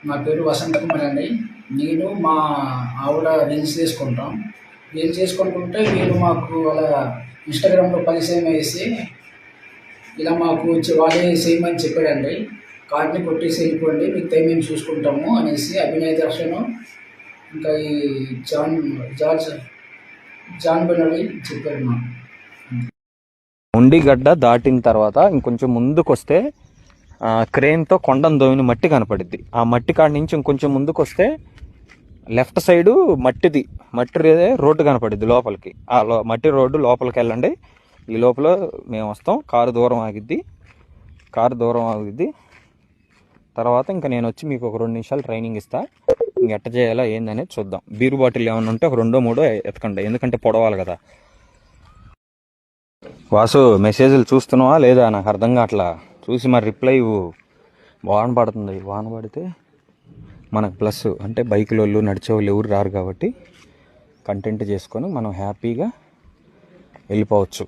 నా పేరు వసంత కుమార్ అండి. నేను మా ఆవిడ రీల్స్ చేసుకుంటాం. రీల్స్ చేసుకుంటుంటే వీళ్ళు మాకు అలా ఇన్స్టాగ్రామ్లో పరిచయం వేసి ఇలా మాకు వాళ్ళే చేయమని చెప్పాడండి. కార్డ్ని కొట్టేసి వెళ్ళిపోండి, మిగతా మేము చూసుకుంటాము అనేసి అభినయ్ దర్శన్ ఇంకా ఈ జార్జ్ జాన్ బెనోలి చెప్పాడు మాకు. ఉండిగడ్డ దాటిన తర్వాత ఇంకొంచెం ముందుకు వస్తే క్రేన్తో కొండను దోవిన మట్టి కనపడిద్ది. ఆ మట్టి కాడి నుంచి ఇంకొంచెం ముందుకు వస్తే లెఫ్ట్ సైడు మట్టి రోడ్డు కనపడిద్ది లోపలికి. ఆ మట్టి రోడ్డు లోపలికి వెళ్ళండి. ఈ లోపల మేము వస్తాం. కారు దూరం ఆగిద్ది. తర్వాత ఇంకా నేను వచ్చి మీకు ఒక 2 నిమిషాలు ట్రైనింగ్ ఇస్తా. ఇంక ఎట్ట చేయాలా ఏందనేది చూద్దాం. బీరు బాటిల్ ఏమైనా ఉంటే ఒక 2-3 ఎతకండి, ఎందుకంటే పొడవాలి కదా. వాసు, మెసేజ్లు చూస్తున్నావా లేదా? నాకు అర్థం కావట్లా. చూసి మరి రిప్లై ఇవ్వు. వాన పడుతుంది. వాన పడితే మనకు ప్లస్, అంటే బైకుల వాళ్ళు నడిచే వాళ్ళు ఎవరు రారు కాబట్టి కంటెంట్ చేసుకొని మనం హ్యాపీగా వెళ్ళిపోవచ్చు.